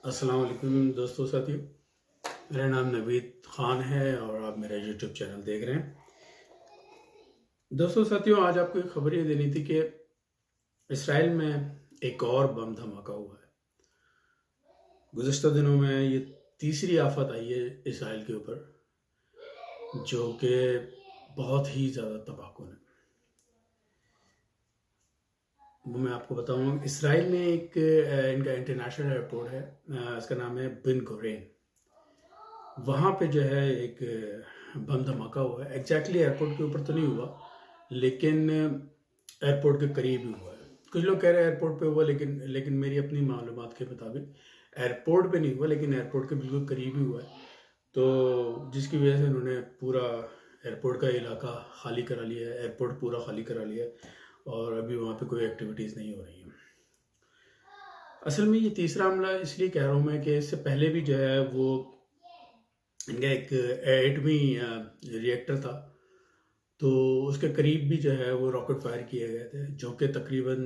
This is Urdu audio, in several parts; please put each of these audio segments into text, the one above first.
السلام علیکم دوستو ساتھیو، میرا نام نوید خان ہے اور آپ میرا یوٹیوب چینل دیکھ رہے ہیں۔ دوستو ساتھیو، آج آپ کو ایک خبر یہ دینی تھی کہ اسرائیل میں ایک اور بم دھماکہ ہوا ہے۔ گزشتہ دنوں میں یہ تیسری آفت آئی ہے اسرائیل کے اوپر، جو کہ بہت ہی زیادہ تباہ کن ہے۔ وہ میں آپ کو بتاؤں، اسرائیل نے ایک ان کا انٹرنیشنل ایئرپورٹ ہے، اس کا نام ہے بن گورین۔ وہاں پہ جو ہے ایک بم دھماکہ ہوا ہے۔ ایگزیکٹلی ایئرپورٹ کے اوپر تو نہیں ہوا، لیکن ایئرپورٹ کے قریب ہی ہوا ہے۔ کچھ لوگ کہہ رہے ہیں ایئرپورٹ پہ ہوا، لیکن میری اپنی معلومات کے مطابق ایئرپورٹ پہ نہیں ہوا، لیکن ایئرپورٹ کے بالکل قریب ہی ہوا ہے۔ تو جس کی وجہ سے انہوں نے پورا ایئرپورٹ کا علاقہ خالی کرا لیا ہے، ایئرپورٹ پورا خالی کرا لیا ہے، اور ابھی وہاں پہ کوئی ایکٹیویٹیز نہیں ہو رہی ہیں۔ اصل میں یہ تیسرا حملہ اس لیے کہہ رہا ہوں میں کہ اس سے پہلے بھی جو ہے وہ ان کا ایک ایٹمی ری ایکٹر تھا، تو اس کے قریب بھی جو ہے وہ راکٹ فائر کیے گئے تھے، جو کہ تقریباً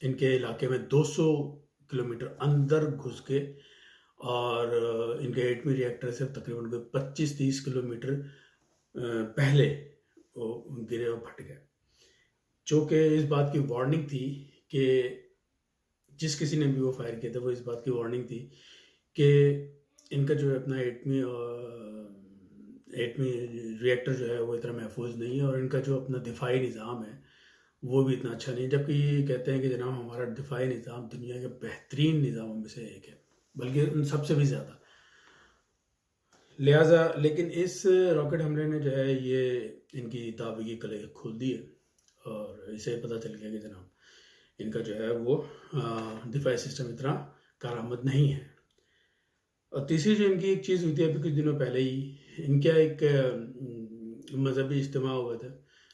ان کے علاقے میں 200 کلومیٹر اندر گھس کے، اور ان کے ایٹمی ری ایکٹر سے تقریباً 25-30 کلومیٹر پہلے وہ گرے اور پھٹ گئے، جو کہ اس بات کی وارننگ تھی کہ جس کسی نے بھی وہ فائر کیا تھا، وہ اس بات کی وارننگ تھی کہ ان کا جو اپنا ایٹمی ری ایکٹر جو ہے وہ اتنا محفوظ نہیں ہے، اور ان کا جو اپنا دفاعی نظام ہے وہ بھی اتنا اچھا نہیں ہے، جبکہ یہ کہتے ہیں کہ جناب ہمارا دفاعی نظام دنیا کے بہترین نظاموں میں سے ایک ہے، بلکہ ان سب سے بھی زیادہ۔ لہٰذا لیکن اس راکٹ حملے نے جو ہے یہ ان کی دعوے کی کلے کھول دی ہے، اور اسے پتہ چل گیا کہ جناب ان کا جو ہے وہ دفاعی سسٹم اتنا کارآمد نہیں ہے۔ اور تیسری جو ان کی ایک چیز ہوئی تھی ابھی کچھ دنوں پہلے ہی، ان کا ایک مذہبی اجتماع ہوا تھا،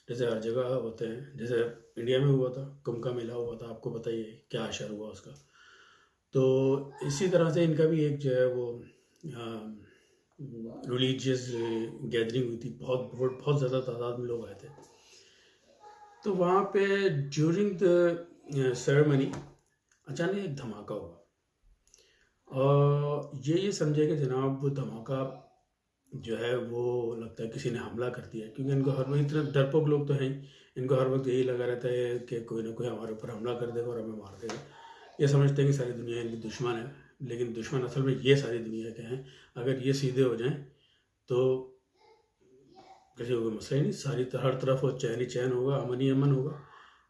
جیسے ہر جگہ ہوتے ہیں، جیسے انڈیا میں ہوا تھا، کمبھ کا میلہ ہوا تھا، آپ کو پتہ ہی ہے کیا اشر ہوا اس کا۔ تو اسی طرح سے ان کا بھی ایک جو ہے وہ ریلیجیس گیدرنگ ہوئی تھی، بہت زیادہ تعداد میں لوگ آئے تھے۔ تو وہاں پہ ڈیورنگ دا سیریمنی اچانک ایک دھماکہ ہوا، اور یہ سمجھے کہ جناب وہ دھماکہ جو ہے وہ لگتا ہے کسی نے حملہ کر دیا ہے، کیونکہ ان کو ہر وقت اتنے ڈرپوک لوگ تو ہیں، ان کو ہر وقت یہی لگا رہتا ہے کہ کوئی نہ کوئی ہمارے اوپر حملہ کر دے گا اور ہمیں مار دے گا۔ یہ سمجھتے ہیں کہ ساری دنیا ان کی دشمن ہے، لیکن دشمن اصل میں یہ ساری دنیا کے ہیں۔ اگر یہ سیدھے ہو جائیں تو کسی کو کوئی مسئلہ ہی نہیں، ہر طرف وہ چین ہی چین ہوگا، امن ہی امن ہوگا۔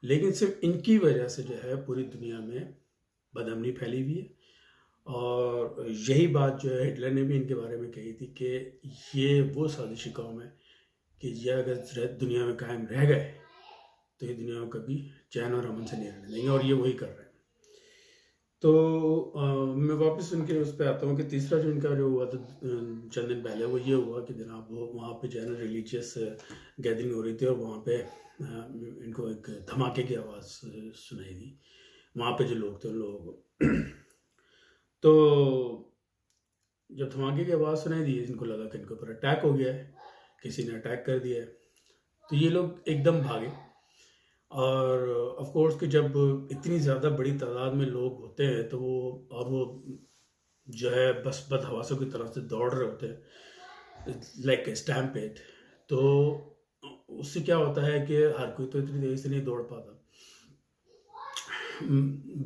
لیکن صرف ان کی وجہ سے جو ہے پوری دنیا میں بدامنی پھیلی ہوئی ہے، اور یہی بات جو ہے ہٹلر نے بھی ان کے بارے میں کہی تھی کہ یہ وہ سازشی قوم ہے کہ یہ اگر دنیا میں قائم رہ گئے تو یہ دنیا کو کبھی چین اور امن سے نہیں رہنے دیں گے، اور یہ وہی کر رہے ہیں۔ تو میں واپس ان کے اس پہ آتا ہوں کہ تیسرا جو ان کا جو ہوا تھا چند دن پہلے، وہ یہ ہوا کہ جناب وہ وہاں پہ جو ہے نا ریلیجیس گیدرنگ ہو رہی تھی، اور وہاں پہ ان کو ایک دھماکے کی آواز سنائی دی وہاں پہ جو لوگ تھے ان لوگوں کو۔ تو جب دھماکے کی آواز سنائی دی، ان کو لگا کہ ان کے اوپر اٹیک ہو گیا ہے، کسی نے اٹیک کر دیا ہے، تو یہ لوگ ایک دم بھاگے۔ اور آف کورس کہ جب اتنی زیادہ بڑی تعداد میں لوگ ہوتے ہیں تو وہ جو ہے بس بدحواسوں کی طرف سے دوڑ رہے ہوتے ہیں، لائک اسٹیمپیڈ۔ تو اس سے کیا ہوتا ہے کہ ہر کوئی تو اتنی تیزی سے نہیں دوڑ پاتا،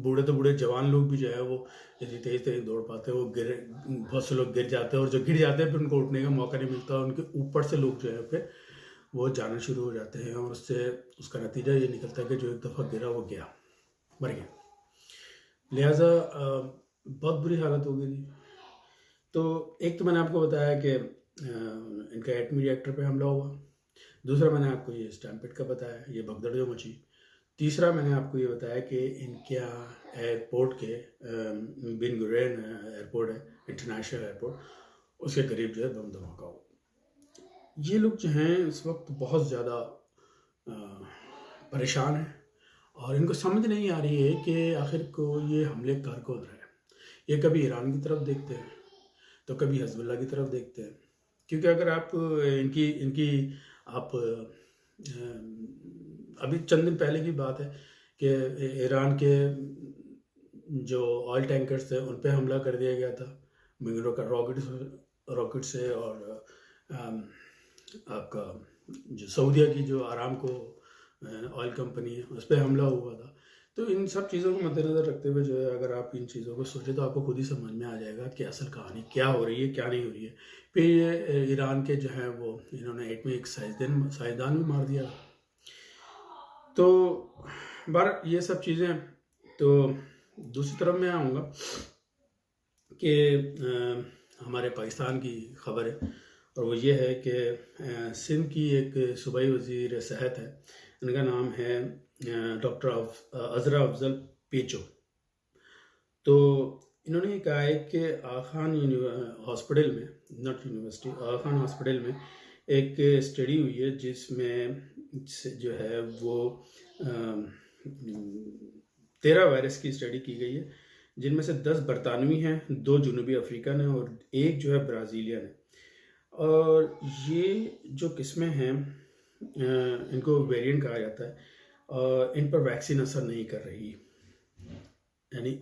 بوڑھے تو بوڑھے جوان لوگ بھی جو ہے وہ اتنی تیز نہیں دوڑ پاتے، وہ بہت سے لوگ گر جاتے ہیں، اور جو گر جاتے ہیں پھر ان کو اٹھنے کا موقع نہیں ملتا، ان کے اوپر سے لوگ جو ہے پھر وہ جانا شروع ہو جاتے ہیں، اور اس کا نتیجہ یہ نکلتا ہے کہ جو ایک دفعہ گرا وہ گیا، مر گیا۔ لہٰذا بہت بری حالت ہو گئی تھی۔ تو ایک تو میں نے آپ کو بتایا کہ ان کا ایٹمی ری ایکٹر پہ حملہ ہوا، دوسرا میں نے آپ کو یہ اسٹیمپیڈ کا بتایا، یہ بھگدڑ جو مچی، تیسرا میں نے آپ کو یہ بتایا کہ ان کا ایئرپورٹ کے بن گورین ایئرپورٹ ہے، انٹرنیشنل ایئرپورٹ، اس کے قریب جو ہے بم دھماکہ ہوا۔ یہ لوگ جو ہیں اس وقت بہت زیادہ پریشان ہیں، اور ان کو سمجھ نہیں آ رہی ہے کہ آخر کو یہ حملے کر کون رہے ہیں۔ یہ کبھی ایران کی طرف دیکھتے ہیں تو کبھی حزب اللہ کی طرف دیکھتے ہیں، کیونکہ اگر آپ ان کی آپ ابھی چند دن پہلے کی بات ہے کہ ایران کے جو آئل ٹینکرز تھے ان پہ حملہ کر دیا گیا تھا منگلور کا راکٹ سے، اور آپ کا جو سعودیہ کی جو آرامکو آئل کمپنی ہے اس پہ حملہ ہوا تھا. تو ان سب چیزوں کو مد نظر رکھتے ہوئے جو ہے اگر آپ ان چیزوں کو سوچیں تو آپ کو خود ہی سمجھ میں آ جائے گا کہ اصل کہانی کیا ہو رہی ہے کیا نہیں ہو رہی ہے. پھر یہ ایران کے جو ہیں وہ انہوں نے ایک سائنسدان بھی مار دیا. تو یہ سب چیزیں. تو دوسری طرف میں آؤں گا کہ ہمارے پاکستان کی خبر ہے، اور وہ یہ ہے کہ سندھ کی ایک صوبائی وزیر صحت ہے، ان کا نام ہے ڈاکٹر عذرا افضل پیچو. تو انہوں نے کہا ہے کہ آغا خان ہاسپٹل میں، not university, Aga Khan hospital میں ایک اسٹڈی ہوئی ہے جس میں جو ہے وہ 13 وائرس کی اسٹڈی کی گئی ہے، جن میں سے 10 برطانوی ہیں، 2 جنوبی افریقن ہیں اور 1 جو ہے برازیلین ہے. اور یہ جو قسمیں ہیں ان کو ویرینٹ کہا جاتا ہے، اور ان پر ویکسین اثر نہیں کر رہی. یعنی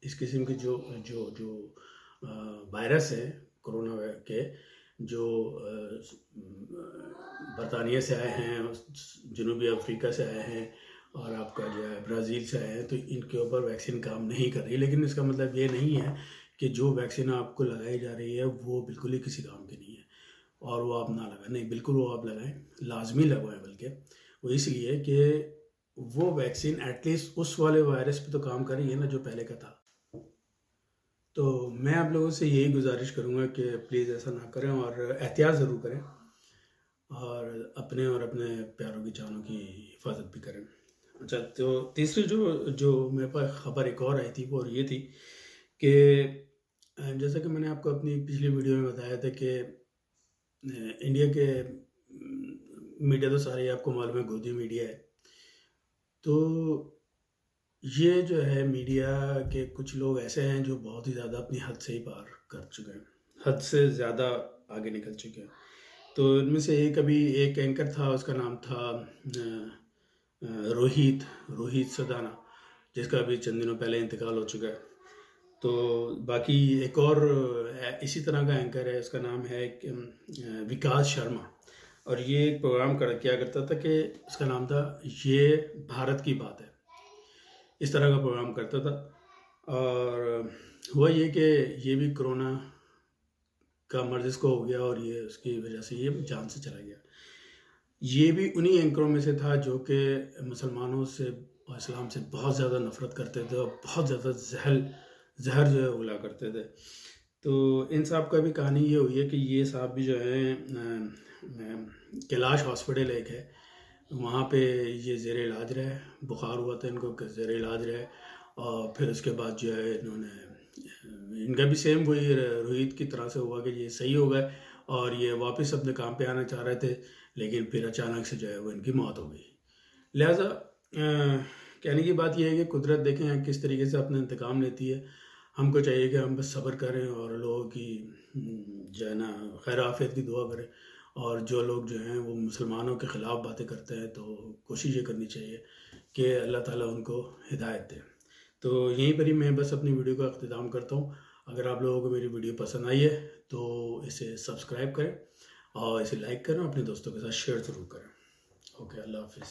اس قسم کے جو وائرس ہیں کرونا کے، جو برطانیہ سے آئے ہیں، جنوبی افریقہ سے آئے ہیں، اور آپ کا جو ہے برازیل سے آئے ہیں، تو ان کے اوپر ویکسین کام نہیں کر رہی. لیکن اس کا مطلب یہ نہیں ہے کہ جو ویکسین آپ کو لگائی جا رہی ہے وہ بالکل ہی کسی کام کی نہیں ہے اور وہ آپ نہ لگائیں. نہیں، بالکل وہ آپ لگائیں، لازمی لگوائیں. بلکہ وہ اس لیے کہ وہ ویکسین ایٹ لیسٹ اس والے وائرس پہ تو کام کر رہی ہے نا جو پہلے کا تھا. تو میں آپ لوگوں سے یہی گزارش کروں گا کہ پلیز ایسا نہ کریں اور احتیاط ضرور کریں، اور اپنے پیاروں کی جانوں کی حفاظت بھی کریں. اچھا، تو تیسری جو میرے پاس خبر ایک اور آئی تھی وہ یہ تھی کہ جیسا کہ میں نے آپ کو اپنی پچھلی ویڈیو میں بتایا تھا کہ انڈیا کے میڈیا تو سارے آپ کو معلوم ہے گودی میڈیا ہے. تو یہ جو ہے میڈیا کے کچھ لوگ ایسے ہیں جو بہت ہی زیادہ اپنی حد سے ہی پار کر چکے ہیں، حد سے زیادہ آگے نکل چکے ہیں. تو ان میں سے ایک اینکر تھا، اس کا نام تھا روہت سدانا، جس کا ابھی چند دنوں پہلے انتقال ہو چکا ہے. تو باقی ایک اور اسی طرح کا اینکر ہے، اس کا نام ہے وکاس شرما، اور یہ ایک پروگرام کیا کرتا تھا کہ اس کا نام تھا یہ بھارت کی بات ہے. اس طرح کا پروگرام کرتا تھا. اور ہوا یہ کہ یہ بھی کرونا کا مرض اس کو ہو گیا، اور یہ اس کی وجہ سے یہ جان سے چلا گیا. یہ بھی انہی اینکروں میں سے تھا جو کہ مسلمانوں سے اور اسلام سے بہت زیادہ نفرت کرتے تھے اور بہت زیادہ زہر جو ہے اگلا کرتے تھے. تو ان صاحب کا بھی کہانی یہ ہوئی ہے کہ یہ صاحب بھی جو ہے کیلاش ہاسپٹل ایک ہے، وہاں پہ یہ زیر علاج رہے، بخار ہوا تھا ان کو، زیر علاج رہے. اور پھر اس کے بعد جو ہے ان کا بھی سیم وہی روہت کی طرح سے ہوا کہ یہ صحیح ہو گئے اور یہ واپس اپنے کام پہ آنا چاہ رہے تھے، لیکن پھر اچانک سے جو ہے وہ ان کی موت ہو گئی. لہٰذا کہنے کی بات یہ ہے کہ قدرت دیکھیں کس طریقے سے اپنا انتقام لیتی ہے. ہم کو چاہیے کہ ہم بس صبر کریں اور لوگوں کی جو ہے نا خیر عافیت کی دعا کریں. اور جو لوگ جو ہیں وہ مسلمانوں کے خلاف باتیں کرتے ہیں تو کوشش یہ کرنی چاہیے کہ اللہ تعالیٰ ان کو ہدایت دے. تو یہیں پر ہی میں بس اپنی ویڈیو کا اختتام کرتا ہوں. اگر آپ لوگوں کو میری ویڈیو پسند آئی ہے تو اسے سبسکرائب کریں اور اسے لائک کریں، اپنے دوستوں کے ساتھ شیئر ضرور کریں. اوکے، اللہ حافظ.